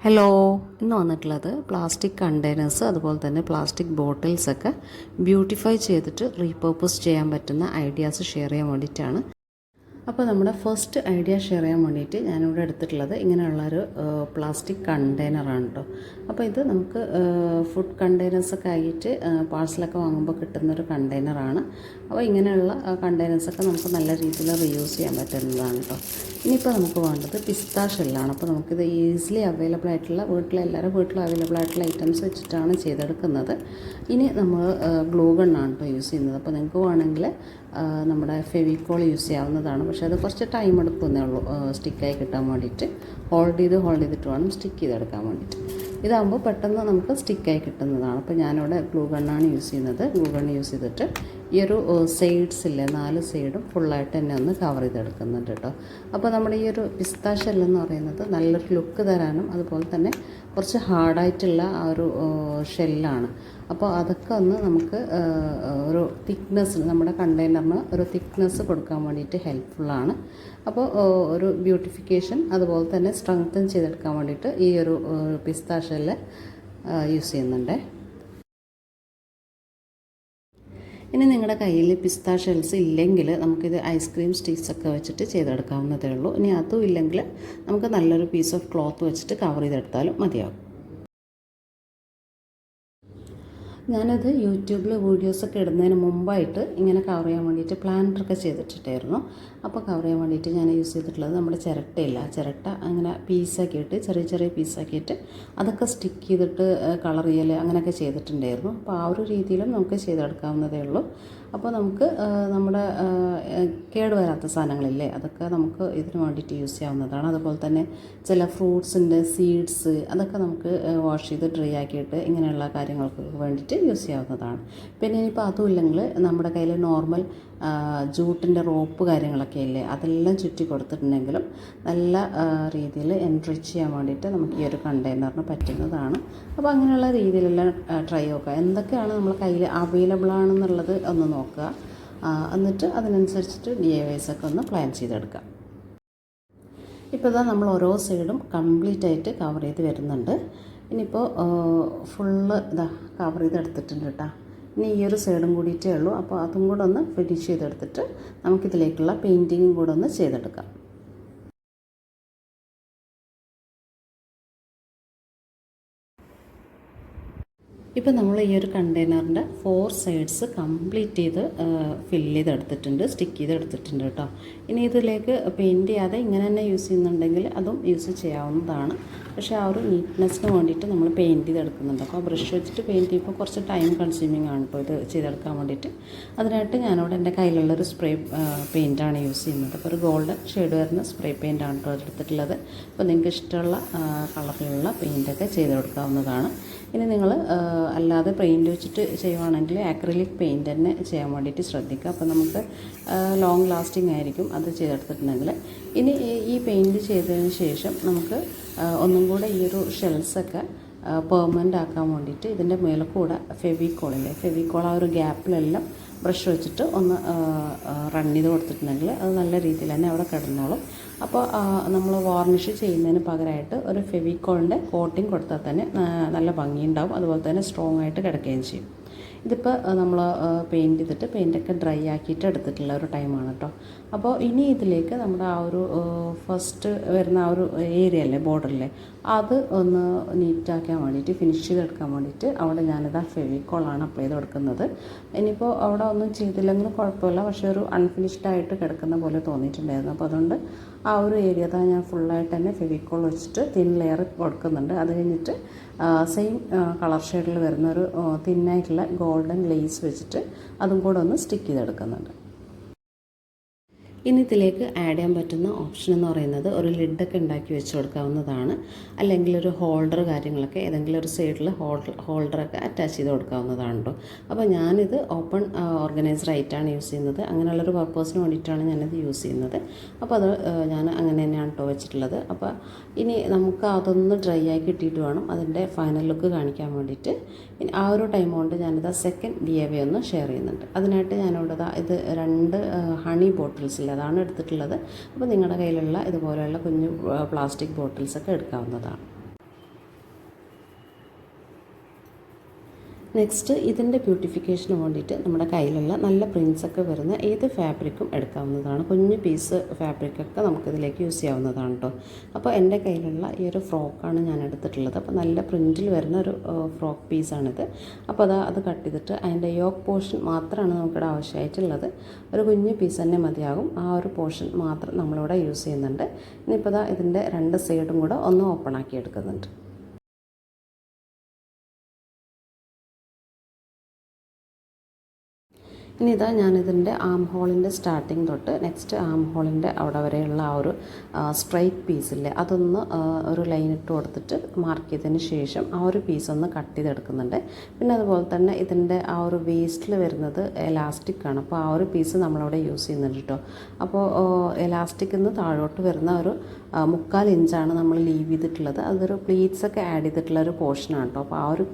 Hello, ഇന്ന് വന്നിട്ടുള്ളത് plastic containers അതുപോലെ തന്നെ പ്ലാസ്റ്റിക് ബോട്ടിൽസൊക്കെ ബ്യൂട്ടിഫൈ ചെയ്തിട്ട് റീപർപ്പസ് ചെയ്യാൻ പറ്റുന്ന ഐഡിയാസ് ഷെയർ ചെയ്യാൻ വേണ്ടിയിട്ടാണ്. അപ്പോൾ നമ്മുടെ ഫസ്റ്റ് ഐഡിയ ഷെയർ ചെയ്യാൻ വേണ്ടിയിട്ട് ഞാനിവിടെ എടുത്തിട്ടുള്ളത് ഇങ്ങനെയുള്ളൊരു പ്ലാസ്റ്റിക് കണ്ടെയ്നറാണ് കേട്ടോ. അപ്പോൾ ഇത് നമുക്ക് ഫുഡ് കണ്ടെയ്നേഴ്സൊക്കെ ആയിട്ട് പാഴ്സലൊക്കെ വാങ്ങുമ്പോൾ കിട്ടുന്നൊരു കണ്ടെയ്നറാണ്. അപ്പോൾ ഇങ്ങനെയുള്ള കണ്ടെയ്നേഴ്സൊക്കെ നമുക്ക് നല്ല രീതിയിൽ റീയൂസ് ചെയ്യാൻ പറ്റുന്നതാണ് കേട്ടോ. ഇനിയിപ്പോൾ നമുക്ക് വേണ്ടത് പിസ്ത ഷെല്ലാണ്. അപ്പോൾ നമുക്കിത് ഈസിലി അവൈലബിൾ ആയിട്ടുള്ള എല്ലാവരും വീട്ടിലും അവൈലബിൾ ആയിട്ടുള്ള ഐറ്റംസ് വെച്ചിട്ടാണ് ചെയ്തെടുക്കുന്നത്. ഇനി നമ്മൾ ഗ്ലൂ ഗണ്ണാണ് കേട്ടോ യൂസ് ചെയ്യുന്നത്. അപ്പോൾ നിങ്ങൾക്ക് വേണമെങ്കിൽ നമ്മുടെ ഫെവിക്കോൾ യൂസ് ചെയ്യാവുന്നതാണ്. പക്ഷേ അത് കുറച്ച് ടൈം എടുക്കുന്നേ ഉള്ളൂ സ്റ്റിക്കായി കിട്ടാൻ വേണ്ടിയിട്ട്. ഹോൾഡ് ചെയ്തിട്ട് വേണം സ്റ്റിക്ക് ചെയ്തെടുക്കാൻ വേണ്ടിയിട്ട്. ഇതാകുമ്പോൾ പെട്ടെന്ന് നമുക്ക് സ്റ്റിക്കായി കിട്ടുന്നതാണ്. അപ്പോൾ ഞാനിവിടെ ഗ്ലൂ ഗണ്ണാണ് യൂസ് ചെയ്യുന്നത്. ഗ്ലൂ ഗണ്ണ് യൂസ് ചെയ്തിട്ട് ഈ ഒരു സൈഡ്സില്ലേ 4 സൈഡും ഫുള്ളായിട്ട് തന്നെ ഒന്ന് കവർ ചെയ്തെടുക്കുന്നുണ്ട് കേട്ടോ. അപ്പോൾ നമ്മുടെ ഈ ഒരു പിസ്ത ഷെല്ലെന്ന് പറയുന്നത് നല്ലൊരു ലുക്ക് തരാനും അതുപോലെ തന്നെ കുറച്ച് ഹാർഡായിട്ടുള്ള ആ ഒരു ഷെല്ലാണ്. അപ്പോൾ അതൊക്കെ ഒന്ന് നമുക്ക് ഒരു തിക്നെസ് നമ്മുടെ കണ്ടെയ്നറിന് ഒരു തിക്നെസ് കൊടുക്കാൻ വേണ്ടിയിട്ട് ഹെൽപ്ഫുള്ളാണ്. അപ്പോൾ ഒരു ബ്യൂട്ടിഫിക്കേഷൻ അതുപോലെ തന്നെ സ്ട്രെങ്തൻ ചെയ്തെടുക്കാൻ വേണ്ടിയിട്ട് ഈ ഒരു പിസ്ത ഷെല്ല് യൂസ് ചെയ്യുന്നുണ്ട്. ഇനി നിങ്ങളുടെ കയ്യിൽ പിസ്ത ഷെൽസ് ഇല്ലെങ്കിൽ നമുക്കിത് ഐസ്ക്രീം സ്റ്റിക്സൊക്കെ വെച്ചിട്ട് ചെയ്തെടുക്കാവുന്നതേ ഉള്ളൂ. ഇനി അതും ഇല്ലെങ്കിൽ നമുക്ക് നല്ലൊരു പീസ് ഓഫ് ക്ലോത്ത് വെച്ചിട്ട് കവർ ചെയ്തെടുത്താലും മതിയാകും. ഞാനത് യൂട്യൂബിൽ വീഡിയോസൊക്കെ ഇടുന്നതിന് മുമ്പായിട്ട് ഇങ്ങനെ കവർ ചെയ്യാൻ വേണ്ടിയിട്ട് പ്ലാനറൊക്കെ ചെയ്തിട്ടിട്ടായിരുന്നു. അപ്പോൾ കവർ ചെയ്യാൻ വേണ്ടിയിട്ട് ഞാൻ യൂസ് ചെയ്തിട്ടുള്ളത് നമ്മുടെ ചിരട്ട അങ്ങനെ പീസാക്കിയിട്ട് ചെറിയ പീസാക്കിയിട്ട് അതൊക്കെ സ്റ്റിക്ക് ചെയ്തിട്ട് കളർ ചെയ്യൽ അങ്ങനെയൊക്കെ ചെയ്തിട്ടുണ്ടായിരുന്നു. അപ്പോൾ ആ ഒരു രീതിയിലും നമുക്ക് ചെയ്തെടുക്കാവുന്നതേ ഉള്ളൂ. അപ്പോൾ നമുക്ക് നമ്മുടെ കേടുവരാത്ത സാധനങ്ങളില്ലേ അതൊക്കെ നമുക്ക് ഇതിന് വേണ്ടിയിട്ട് യൂസ് ചെയ്യാവുന്നതാണ്. അതുപോലെ തന്നെ ചില ഫ്രൂട്ട്സിൻ്റെ സീഡ്സ് അതൊക്കെ നമുക്ക് വാഷ് ചെയ്ത് ഡ്രൈ ആക്കിയിട്ട് ഇങ്ങനെയുള്ള കാര്യങ്ങൾക്ക് വേണ്ടിയിട്ട് യൂസ് ചെയ്യാവുന്നതാണ്. പിന്നെ ഇനിയിപ്പോൾ അതും ഇല്ലെങ്കിൽ നമ്മുടെ കയ്യിൽ നോർമൽ ജൂട്ടിൻ്റെ റോപ്പ് കാര്യങ്ങളൊക്കെ ഇല്ലേ അതെല്ലാം ചുറ്റി കൊടുത്തിട്ടുണ്ടെങ്കിലും നല്ല രീതിയിൽ എൻറിച്ച് ചെയ്യാൻ വേണ്ടിയിട്ട് നമുക്ക് ഈ ഒരു കണ്ടെയ്നറിന് പറ്റുന്നതാണ്. അപ്പോൾ അങ്ങനെയുള്ള രീതിയിലെല്ലാം ട്രൈ നോക്കുക. എന്തൊക്കെയാണ് നമ്മുടെ കയ്യിൽ അവൈലബിൾ ആണെന്നുള്ളത് ഒന്ന് നോക്കുക. എന്നിട്ട് അതിനനുസരിച്ചിട്ട് DIYs ഒക്കെ ഒന്ന് പ്ലാൻ ചെയ്തെടുക്കുക. ഇപ്പോൾ ഇതാ നമ്മൾ ഓരോ സൈഡും കംപ്ലീറ്റ് ആയിട്ട് കവർ ചെയ്ത് വരുന്നുണ്ട്. ഇനിയിപ്പോൾ ഫുള്ള് ഇതാ കവർ ചെയ്തെടുത്തിട്ടുണ്ട് കേട്ടോ. ഇനി ഈ ഒരു സൈഡും കൂടിയിട്ടേ ഉള്ളൂ. അപ്പോൾ അതും കൂടെ ഒന്ന് ഫിനിഷ് ചെയ്തെടുത്തിട്ട് നമുക്കിതിലേക്കുള്ള പെയിൻറ്റിങ്ങും കൂടെ ഒന്ന് ചെയ്തെടുക്കാം. ഇപ്പോൾ നമ്മൾ ഈ ഒരു കണ്ടെയ്നറിൻ്റെ 4 സൈഡ്സ് കംപ്ലീറ്റ് ചെയ്ത് ഫില്ല് ചെയ്തെടുത്തിട്ടുണ്ട്, സ്റ്റിക്ക് ചെയ്തെടുത്തിട്ടുണ്ട് കേട്ടോ. ഇനി ഇതിലേക്ക് പെയിൻറ്റ് ചെയ്യാതെ ഇങ്ങനെ തന്നെ യൂസ് ചെയ്യുന്നുണ്ടെങ്കിൽ അതും യൂസ് ചെയ്യാവുന്നതാണ്. പക്ഷേ ആ ഒരു നീറ്റ്നെസ്സിന് വേണ്ടിയിട്ട് നമ്മൾ പെയിൻറ്റ് ചെയ്തെടുക്കുന്നുണ്ട്. അപ്പോൾ ബ്രഷ് വെച്ചിട്ട് പെയിൻറ്റ് ചെയ്യുമ്പോൾ കുറച്ച് ടൈം കൺസ്യൂമിങ് ആണ് കേട്ടോ ഇത് ചെയ്തെടുക്കാൻ വേണ്ടിയിട്ട്. അതിനായിട്ട് ഞാനിവിടെ എൻ്റെ കയ്യിലുള്ളൊരു സ്പ്രേ പെയിൻറ്റാണ് യൂസ് ചെയ്യുന്നത്. അപ്പോൾ ഒരു ഗോൾഡൻ ഷെയ്ഡ് വരുന്ന സ്പ്രേ പെയിൻറ്റാണ് കേട്ടോ എടുത്തിട്ടുള്ളത്. അപ്പോൾ നിങ്ങൾക്ക് ഇഷ്ടമുള്ള കളറിലുള്ള പെയിൻറ്റൊക്കെ ചെയ്തെടുക്കാവുന്നതാണ്. ഇനി നിങ്ങൾ അല്ലാതെ പെയിൻറ്റ് വെച്ചിട്ട് ചെയ്യുവാണെങ്കിൽ ആക്രിലിക് പെയിൻറ്റ് തന്നെ ചെയ്യാൻ വേണ്ടിയിട്ട് ശ്രദ്ധിക്കുക. അപ്പോൾ നമുക്ക് ലോങ് ലാസ്റ്റിംഗ് ആയിരിക്കും അത് ചെയ്തെടുത്തിട്ടുണ്ടെങ്കിൽ. ഇനി ഈ പെയിൻറ്റ് ചെയ്തതിന് ശേഷം നമുക്ക് ഒന്നും കൂടെ ഈ ഒരു ഷെൽസൊക്കെ പെർമനൻ്റ് ആക്കാൻ വേണ്ടിയിട്ട് ഇതിൻ്റെ മേലെ കൂടെ ഫെവിക്കോൾ ആ ഒരു ഗ്യാപ്പിലെല്ലാം ബ്രഷ് വെച്ചിട്ട് ഒന്ന് റൺ ചെയ്ത് കൊടുത്തിട്ടുണ്ടെങ്കിൽ അത് നല്ല രീതിയിൽ തന്നെ അവിടെ കിടന്നോളും. അപ്പോൾ നമ്മൾ വാർണിഷ് ചെയ്യുന്നതിന് പകരമായിട്ട് ഒരു ഫെവിക്കോളിൻ്റെ കോട്ടിങ് കൊടുത്താൽ തന്നെ നല്ല ഭംഗിയുണ്ടാവും. അതുപോലെ തന്നെ സ്ട്രോങ് ആയിട്ട് കിടക്കുകയും ചെയ്യും. ഇതിപ്പോൾ നമ്മൾ പെയിൻറ്റ് ചെയ്തിട്ട് പെയിൻറ്റൊക്കെ ഡ്രൈ ആക്കിയിട്ട് എടുത്തിട്ടുള്ള ഒരു ടൈമാണ് കേട്ടോ. അപ്പോൾ ഇനി ഇതിലേക്ക് നമ്മുടെ ആ ഒരു ഫസ്റ്റ് വരുന്ന ആ ഒരു ഏരിയ അല്ലേ ബോർഡറിലെ അത് ഒന്ന് നീറ്റാക്കാൻ വേണ്ടിയിട്ട് ഫിനിഷ് ചെയ്തെടുക്കാൻ വേണ്ടിയിട്ട് അവിടെ ഞാനിതാ ഫെവിക്കോളാണ് അപ്ലൈ ചെയ്ത് കൊടുക്കുന്നത്. ഇനിയിപ്പോൾ അവിടെ ഒന്നും ചെയ്തില്ലെങ്കിലും കുഴപ്പമില്ല, പക്ഷേ ഒരു അൺഫിനിഷ്ഡ് ആയിട്ട് കിടക്കുന്ന പോലെ തോന്നിയിട്ടുണ്ടായിരുന്നു. അപ്പോൾ അതുകൊണ്ട് ആ ഒരു ഏരിയ ഞാൻ ഫുള്ളായിട്ട് തന്നെ ഫെവിക്കോൾ വെച്ചിട്ട് തിൻ ലെയർ കൊടുക്കുന്നുണ്ട്. അത് കഴിഞ്ഞിട്ട് സെയിം കളർ ഷെയ്ഡിൽ വരുന്ന ഒരു തിന്നായിട്ടുള്ള ഗോൾഡൻ ലേസ് വെച്ചിട്ട് അതും കൂടെ ഒന്ന് സ്റ്റിക്ക് ചെയ്തെടുക്കുന്നുണ്ട്. ഇനി ഇതിലേക്ക് ആഡ് ചെയ്യാൻ പറ്റുന്ന ഓപ്ഷൻ എന്ന് പറയുന്നത് ഒരു ലിഡൊക്കെ ഉണ്ടാക്കി വെച്ച് കൊടുക്കാവുന്നതാണ്. അല്ലെങ്കിൽ ഒരു ഹോൾഡർ കാര്യങ്ങളൊക്കെ ഏതെങ്കിലും ഒരു സൈഡിൽ ഹോൾഡറൊക്കെ അറ്റാച്ച് ചെയ്ത് കൊടുക്കാവുന്നതാണ് കേട്ടോ. അപ്പോൾ ഞാനിത് ഓപ്പൺ ഓർഗനൈസർ ആയിട്ടാണ് യൂസ് ചെയ്യുന്നത്. അങ്ങനെയുള്ളൊരു പർപ്പസിന് വേണ്ടിയിട്ടാണ് ഞാനിത് യൂസ് ചെയ്യുന്നത്. അപ്പോൾ അത് ഞാൻ അങ്ങനെ തന്നെയാണ് കേട്ടോ വെച്ചിട്ടുള്ളത്. അപ്പോൾ ഇനി നമുക്ക് അതൊന്ന് ഡ്രൈ ആയി കിട്ടിയിട്ട് വേണം അതിൻ്റെ ഫൈനൽ ലുക്ക് കാണിക്കാൻ വേണ്ടിയിട്ട്. ഇനി ആ ഒരു ടൈം കൊണ്ട് ഞാനിത് സെക്കൻഡ് DIY ഒന്ന് ഷെയർ ചെയ്യുന്നുണ്ട്. അതിനായിട്ട് ഞാനിവിടെ ഇത് 2 ഹണി ബോട്ടിൽസിൽ അതാണ് എടുത്തിട്ടുള്ളത്. അപ്പോൾ നിങ്ങളുടെ കയ്യിലുള്ള ഇതുപോലെയുള്ള കുഞ്ഞു പ്ലാസ്റ്റിക് ബോട്ടിൽസൊക്കെ എടുക്കാവുന്നതാണ്. നെക്സ്റ്റ് ഇതിൻ്റെ ബ്യൂട്ടിഫിക്കേഷന് വേണ്ടിയിട്ട് നമ്മുടെ കയ്യിലുള്ള നല്ല പ്രിൻസൊക്കെ വരുന്ന ഏത് ഫാബ്രിക്കും എടുക്കാവുന്നതാണ്. കുഞ്ഞു പീസ് ഫാബ്രിക്കൊക്കെ നമുക്കിതിലേക്ക് യൂസ് ചെയ്യാവുന്നതാണ് കേട്ടോ. അപ്പോൾ എൻ്റെ കയ്യിലുള്ള ഈ ഒരു ഫ്രോക്കാണ് ഞാൻ എടുത്തിട്ടുള്ളത്. അപ്പോൾ നല്ല പ്രിൻറ്റിൽ വരുന്ന ഒരു ഫ്രോക്ക് പീസാണിത്. അപ്പോൾ അത് കട്ട് ചെയ്തിട്ട് അതിൻ്റെ യോക്ക് പോർഷൻ മാത്രമാണ് നമുക്കിവിടെ ആവശ്യമായിട്ടുള്ളത്. ഒരു കുഞ്ഞു പീസ് തന്നെ മതിയാകും. ആ ഒരു പോർഷൻ മാത്രം നമ്മളിവിടെ യൂസ് ചെയ്യുന്നുണ്ട്. ഇനിയിപ്പോൾ ഇതിൻ്റെ രണ്ട് സൈഡും കൂടെ ഒന്ന് ഓപ്പൺ ആക്കി എടുക്കുന്നുണ്ട്. ഇനി ഞാനിതിൻ്റെ ആം ഹോളിൻ്റെ സ്റ്റാർട്ടിങ് തൊട്ട് നെക്സ്റ്റ് ആം ഹോളിൻ്റെ അവിടെ വരെയുള്ള ആ ഒരു സ്ട്രൈറ്റ് പീസില്ലേ, അതൊന്ന് ഒരു ലൈൻ ഇട്ട് കൊടുത്തിട്ട് മാർക്ക് ചെയ്തതിന് ശേഷം ആ ഒരു പീസ് ഒന്ന് കട്ട് ചെയ്തെടുക്കുന്നുണ്ട്. പിന്നെ അതുപോലെ തന്നെ ഇതിൻ്റെ ആ ഒരു വേസ്റ്റിൽ വരുന്നത് എലാസ്റ്റിക്കാണ്. അപ്പോൾ ആ ഒരു പീസ് നമ്മളവിടെ യൂസ് ചെയ്യുന്നുണ്ട് കേട്ടോ. അപ്പോൾ എലാസ്റ്റിക്കിൽ നിന്ന് താഴോട്ട് വരുന്ന ഒരു 3/4 ഇഞ്ചാണ് നമ്മൾ ലീവ് ചെയ്തിട്ടുള്ളത്. അതൊരു പ്ലീറ്റ്സൊക്കെ ആഡ് ചെയ്തിട്ടുള്ള ഒരു പോർഷനാണ് കേട്ടോ. അപ്പോൾ ആ ഒരു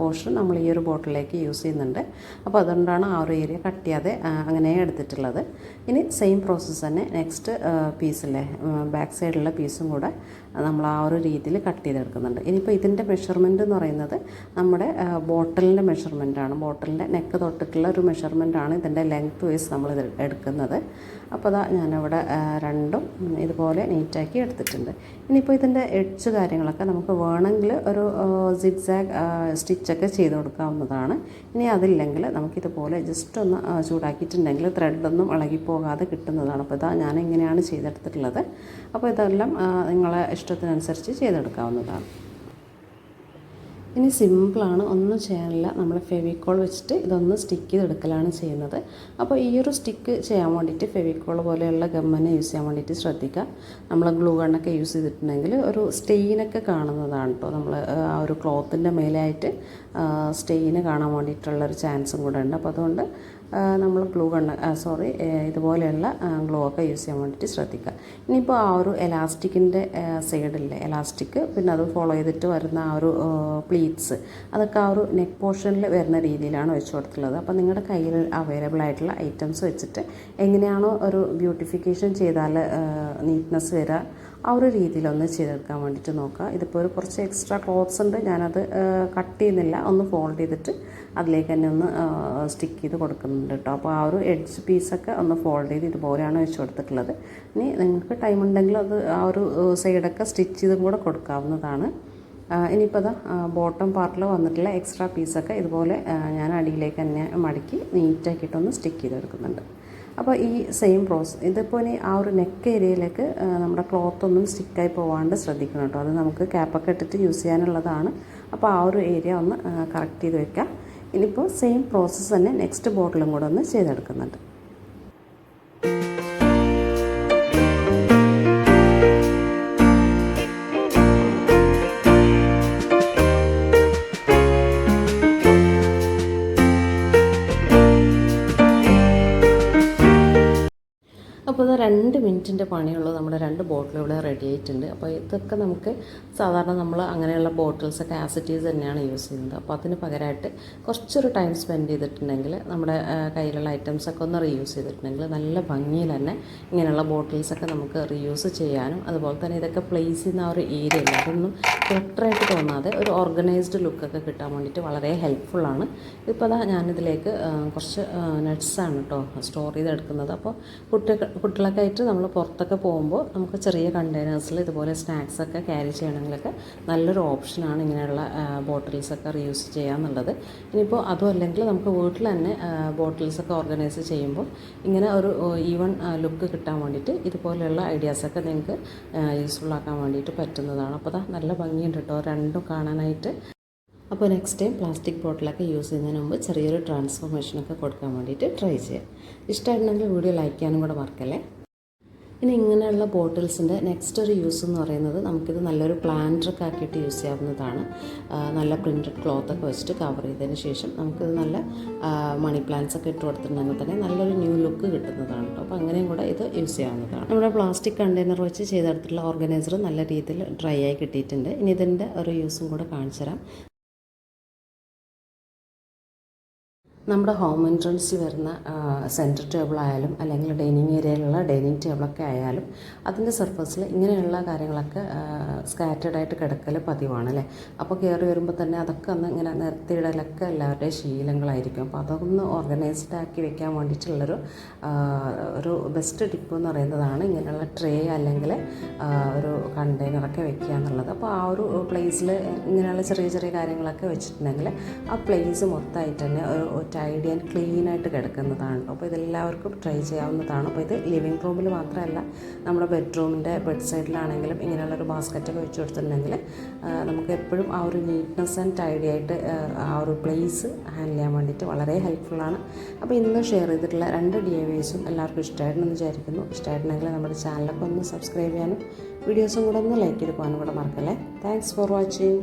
പോർഷൻ നമ്മൾ ഈ ഒരു ബോട്ടിലേക്ക് യൂസ് ചെയ്യുന്നുണ്ട്. അപ്പോൾ അതുകൊണ്ടാണ് ആ ഒരു ഏരിയ കട്ട് ചെയ്യാതെ അങ്ങനെ എടുത്തിട്ടുള്ളത്. ഇനി സെയിം പ്രോസസ്സ് തന്നെ നെക്സ്റ്റ് പീസിലെ ബാക്ക് സൈഡിലുള്ള പീസും കൂടെ നമ്മൾ ആ ഒരു രീതിയിൽ കട്ട് ചെയ്തെടുക്കുന്നുണ്ട്. ഇനിയിപ്പോൾ ഇതിൻ്റെ മെഷർമെൻറ്റ് എന്ന് പറയുന്നത് നമ്മുടെ ബോട്ടിലിൻ്റെ മെഷർമെൻറ്റാണ്. ബോട്ടിലിൻ്റെ നെക്ക് തൊട്ടിട്ടുള്ള ഒരു മെഷർമെൻറ്റാണ് ഇതിൻ്റെ ലെങ്ത് വൈസ് നമ്മൾ എടുക്കുന്നത്. അപ്പോൾ ഞാനവിടെ രണ്ടും ഇതുപോലെ നീറ്റാക്കി എടുത്തിട്ടുണ്ട്. ഇനിയിപ്പോൾ ഇതിൻ്റെ എഡ്ജ് കാര്യങ്ങളൊക്കെ നമുക്ക് വേണമെങ്കിൽ ഒരു സിഗ്സാഗ് സ്റ്റിച്ചൊക്കെ ചെയ്ത് കൊടുക്കാവുന്നതാണ്. ഇനി അതില്ലെങ്കിൽ നമുക്കിതുപോലെ ജസ്റ്റ് ഒന്ന് ചൂടാക്കിയിട്ടുണ്ടെങ്കിൽ ത്രെഡൊന്നും ഇളകിപ്പോകാതെ കിട്ടുന്നതാണ്. അപ്പോൾ ഞാൻ ഇങ്ങനെയാണ് ചെയ്തെടുത്തിട്ടുള്ളത്. അപ്പോൾ ഇതെല്ലാം നിങ്ങളെ ഇഷ്ടത്തിനനുസരിച്ച് ചെയ്തെടുക്കാവുന്നതാണ്. ഇനി സിമ്പിളാണ്, ഒന്നും ചെയ്യാനില്ല. നമ്മൾ ഫെവിക്കോൾ വെച്ചിട്ട് ഇതൊന്ന് സ്റ്റിക്ക് ചെയ്തെടുക്കലാണ് ചെയ്യുന്നത്. അപ്പോൾ ഈ ഒരു സ്റ്റിക്ക് ചെയ്യാൻ വേണ്ടിയിട്ട് ഫെവിക്കോൾ പോലെയുള്ള ഗമ്മനെ യൂസ് ചെയ്യാൻ വേണ്ടിയിട്ട് ശ്രദ്ധിക്കുക. നമ്മൾ ഗ്ലൂ ഗണ്ണൊക്കെ യൂസ് ചെയ്തിട്ടുണ്ടെങ്കിൽ ഒരു സ്റ്റെയിനൊക്കെ കാണുന്നതാണ് കേട്ടോ. നമ്മൾ ആ ഒരു ക്ലോത്തിൻ്റെ മേലായിട്ട് സ്റ്റെയിന് കാണാൻ വേണ്ടിയിട്ടുള്ളൊരു ചാൻസും കൂടെ ഉണ്ട്. അപ്പോൾ അതുകൊണ്ട് നമ്മൾ ഇതുപോലെയുള്ള ഗ്ലൂ ഒക്കെ യൂസ് ചെയ്യാൻ വേണ്ടിയിട്ട് ശ്രദ്ധിക്കുക. ഇനിയിപ്പോൾ ആ ഒരു എലാസ്റ്റിക്കിൻ്റെ സൈഡില്ലേ, എലാസ്റ്റിക് പിന്നെ അത് ഫോളോ ചെയ്തിട്ട് വരുന്ന ആ ഒരു പ്ലീറ്റ്സ്, അതൊക്കെ ആ ഒരു നെക്ക് പോർഷനിൽ വരുന്ന രീതിയിലാണ് വെച്ച് കൊടുത്തിട്ടുള്ളത്. അപ്പോൾ നിങ്ങളുടെ കയ്യിൽ അവൈലബിൾ ആയിട്ടുള്ള ഐറ്റംസ് വെച്ചിട്ട് എങ്ങനെയാണോ ഒരു ബ്യൂട്ടിഫിക്കേഷൻ ചെയ്താൽ നീറ്റ്നെസ് വരിക, ആ ഒരു രീതിയിലൊന്ന് ചെയ്തെടുക്കാൻ വേണ്ടിയിട്ട് നോക്കുക. ഇതിപ്പോൾ ഒരു കുറച്ച് എക്സ്ട്രാ ക്ലോത്ത്സ് ഉണ്ട്, ഞാനത് കട്ട് ചെയ്യുന്നില്ല, ഒന്ന് ഫോൾഡ് ചെയ്തിട്ട് അതിലേക്ക് തന്നെ ഒന്ന് സ്റ്റിക്ക് ചെയ്ത് കൊടുക്കുന്നുണ്ട് കേട്ടോ. അപ്പോൾ ആ ഒരു എഡ്ജ് പീസൊക്കെ ഒന്ന് ഫോൾഡ് ചെയ്ത് ഇതുപോലെയാണ് വെച്ച് കൊടുത്തിട്ടുള്ളത്. ഇനി നിങ്ങൾക്ക് ടൈം ഉണ്ടെങ്കിൽ അത് ആ ഒരു സൈഡൊക്കെ സ്റ്റിച്ച് ചെയ്തും കൂടെ കൊടുക്കാവുന്നതാണ്. ഇനിയിപ്പോൾ ബോട്ടം പാർട്ടിൽ വന്നിട്ടുള്ള എക്സ്ട്രാ പീസൊക്കെ ഇതുപോലെ ഞാൻ അടിയിലേക്ക് തന്നെ മടക്കി നീറ്റാക്കിയിട്ടൊന്ന് സ്റ്റിക്ക് ചെയ്തെടുക്കുന്നുണ്ട്. അപ്പോൾ ഈ സെയിം പ്രോസസ് ഇതിപ്പോൾ ഇനി ആ ഒരു നെക്ക് ഏരിയയിലേക്ക് നമ്മുടെ ക്ലോത്തൊന്നും സ്റ്റിക്കായി പോകാണ്ട് ശ്രദ്ധിക്കണം കേട്ടോ. അത് നമുക്ക് ക്യാപ്പൊക്കെ ഇട്ടിട്ട് യൂസ് ചെയ്യാനുള്ളതാണ്. അപ്പോൾ ആ ഒരു ഏരിയ ഒന്ന് കറക്റ്റ് ചെയ്ത് വെക്കാം. ഇനിയിപ്പോൾ സെയിം പ്രോസസ്സ് തന്നെ നെക്സ്റ്റ് ബോട്ടിലും കൂടെ ഒന്ന് ചെയ്തെടുക്കുന്നുണ്ട്. അപ്പോൾ 2 മിനിറ്റിൻ്റെ പണിയുള്ളൂ. നമ്മുടെ 2 ബോട്ടിൽ ഇവിടെ റെഡി ആയിട്ടുണ്ട്. അപ്പോൾ ഇതൊക്കെ നമുക്ക് സാധാരണ നമ്മൾ അങ്ങനെയുള്ള ബോട്ടിൽസൊക്കെ ആസിറ്റീസ് തന്നെയാണ് യൂസ് ചെയ്യുന്നത്. അപ്പോൾ അതിന് പകരമായിട്ട് കുറച്ചൊരു ടൈം സ്പെൻഡ് ചെയ്തിട്ടുണ്ടെങ്കിൽ നമ്മുടെ കയ്യിലുള്ള ഐറ്റംസൊക്കെ ഒന്ന് റീയൂസ് ചെയ്തിട്ടുണ്ടെങ്കിൽ നല്ല ഭംഗിയിൽ തന്നെ ഇങ്ങനെയുള്ള ബോട്ടിൽസൊക്കെ നമുക്ക് റീയൂസ് ചെയ്യാനും അതുപോലെ തന്നെ ഇതൊക്കെ പ്ലേസ് ചെയ്യുന്ന ആ ഒരു ഏരിയ ഇല്ല, അതൊന്നും ക്ലട്ടറായിട്ട് തോന്നാതെ ഒരു ഓർഗനൈസ്ഡ് ലുക്കൊക്കെ കിട്ടാൻ വേണ്ടിയിട്ട് വളരെ ഹെൽപ്ഫുള്ളാണ്. ഇപ്പോൾ ഞാനിതിലേക്ക് കുറച്ച് നട്ട്സാണ് കേട്ടോ സ്റ്റോർ ചെയ്തെടുക്കുന്നത്. അപ്പോൾ കുട്ടികളൊക്കെ ആയിട്ട് നമ്മൾ പുറത്തൊക്കെ പോകുമ്പോൾ നമുക്ക് ചെറിയ കണ്ടെയ്നേഴ്സിൽ ഇതുപോലെ സ്നാക്സൊക്കെ ക്യാരി ചെയ്യണമെങ്കിലൊക്കെ നല്ലൊരു ഓപ്ഷനാണ് ഇങ്ങനെയുള്ള ബോട്ടിൽസൊക്കെ റീയൂസ് ചെയ്യാന്നുള്ളത്. ഇനിയിപ്പോൾ അതും അല്ലെങ്കിൽ നമുക്ക് വീട്ടിൽ തന്നെ ബോട്ടിൽസൊക്കെ ഓർഗനൈസ് ചെയ്യുമ്പോൾ ഇങ്ങനെ ഒരു ഈവൺ ലുക്ക് കിട്ടാൻ വേണ്ടിയിട്ട് ഇതുപോലെയുള്ള ഐഡിയാസൊക്കെ നിങ്ങൾക്ക് യൂസ്ഫുൾ ആക്കാൻ വേണ്ടിയിട്ട് പറ്റുന്നതാണ്. അപ്പോൾ നല്ല ഭംഗിയുണ്ട് കേട്ടോ രണ്ടും കാണാനായിട്ട്. അപ്പോൾ നെക്സ്റ്റ് ടൈം പ്ലാസ്റ്റിക് ബോട്ടിലൊക്കെ യൂസ് ചെയ്യുന്നതിന് മുമ്പ് ചെറിയൊരു ട്രാൻസ്ഫോർമേഷനൊക്കെ കൊടുക്കാൻ വേണ്ടിയിട്ട് ട്രൈ ചെയ്യാം. ഇഷ്ടമായിട്ടുണ്ടെങ്കിൽ വീഡിയോ ലൈക്ക് ചെയ്യാനും കൂടെ മറക്കല്ലേ. ഇനി ഇങ്ങനെയുള്ള ബോട്ടിൽസിൻ്റെ നെക്സ്റ്റ് ഒരു യൂസ് എന്ന് പറയുന്നത് നമുക്കിത് നല്ലൊരു പ്ലാന്ററൊക്കെ ആക്കിയിട്ട് യൂസ് ചെയ്യാവുന്നതാണ്. നല്ല പ്രിൻറ്റഡ് ക്ലോത്തൊക്കെ വെച്ചിട്ട് കവർ ചെയ്തതിന് ശേഷം നമുക്കിത് നല്ല മണി പ്ലാന്റ്സ് ഒക്കെ ഇട്ട് കൊടുത്തിട്ടുണ്ടെങ്കിൽ തന്നെ നല്ലൊരു ന്യൂ ലുക്ക് കിട്ടുന്നതാണ് കേട്ടോ. അപ്പോൾ അങ്ങനെയും കൂടെ ഇത് യൂസ് ചെയ്യാവുന്നതാണ്. നമ്മുടെ പ്ലാസ്റ്റിക് കണ്ടെയ്നർ വെച്ച് ചെയ്തെടുത്തിട്ടുള്ള ഓർഗനൈസർ നല്ല രീതിയിൽ ഡ്രൈ ആയി കിട്ടിയിട്ടുണ്ട്. ഇനി ഇതിൻ്റെ ഒരു യൂസും കൂടെ കാണിച്ചു തരാം. നമ്മുടെ ഹോം എൻട്രൻസിൽ വരുന്ന സെൻറ്റർ ടേബിൾ ആയാലും അല്ലെങ്കിൽ ഡൈനിങ് ഏരിയയിലുള്ള ഡൈനിങ് ടേബിളൊക്കെ ആയാലും അതിൻ്റെ സർഫസിൽ ഇങ്ങനെയുള്ള കാര്യങ്ങളൊക്കെ സ്കാറ്റേഡ് ആയിട്ട് കിടക്കൽ പതിവാണ് അല്ലേ. അപ്പോൾ കയറി വരുമ്പോൾ തന്നെ അതൊക്കെ ഒന്ന് ഇങ്ങനെ നിർത്തിയിടലൊക്കെ എല്ലാവരുടെയും ശീലങ്ങളായിരിക്കും. അപ്പോൾ അതൊന്ന് ഓർഗനൈസ്ഡ് ആക്കി വെക്കാൻ വേണ്ടിയിട്ടുള്ളൊരു ഒരു ബെസ്റ്റ് ടിപ്പ് എന്ന് പറയുന്നതാണ് ഇങ്ങനെയുള്ള ട്രേ അല്ലെങ്കിൽ ഒരു കണ്ടെയ്നറൊക്കെ വെക്കുക എന്നുള്ളത്. അപ്പോൾ ആ ഒരു പ്ലേസിൽ ഇങ്ങനെയുള്ള ചെറിയ ചെറിയ കാര്യങ്ങളൊക്കെ വെച്ചിട്ടുണ്ടെങ്കിൽ ആ പ്ലേസ് മൊത്തമായിട്ട് തന്നെ ഒരു ടൈഡി ആൻഡ് ക്ലീൻ ആയിട്ട് കിടക്കുന്നതാണ്. അപ്പോൾ ഇതെല്ലാവർക്കും ട്രൈ ചെയ്യാവുന്നതാണ്. അപ്പോൾ ഇത് ലിവിങ് റൂമിൽ മാത്രമല്ല, നമ്മുടെ ബെഡ്റൂമിൻ്റെ ബെഡ് സൈഡിലാണെങ്കിലും ഇങ്ങനെയുള്ളൊരു ബാസ്ക്കറ്റൊക്കെ വെച്ച് കൊടുത്തിട്ടുണ്ടെങ്കിൽ നമുക്ക് എപ്പോഴും ആ ഒരു നീറ്റ്നെസ് ആൻഡ് ടൈഡി ആയിട്ട് ആ ഒരു പ്ലേസ് ഹാൻഡിൽ ചെയ്യാൻ വേണ്ടിയിട്ട് വളരെ ഹെൽപ്ഫുള്ളാണ്. അപ്പോൾ ഇന്ന് ഷെയർ ചെയ്തിട്ടുള്ള 2 DIYസും എല്ലാവർക്കും ഇഷ്ടമായിട്ടെന്ന് വിചാരിക്കുന്നു. ഇഷ്ടമായിട്ടുണ്ടെങ്കിൽ നമ്മുടെ ചാനലൊക്കെ ഒന്ന് സബ്സ്ക്രൈബ് ചെയ്യാനും വീഡിയോസും കൂടെ ഒന്ന് ലൈക്ക് ചെയ്ത് പോകാനും കൂടെ മറക്കല്ലേ. Thanks for watching.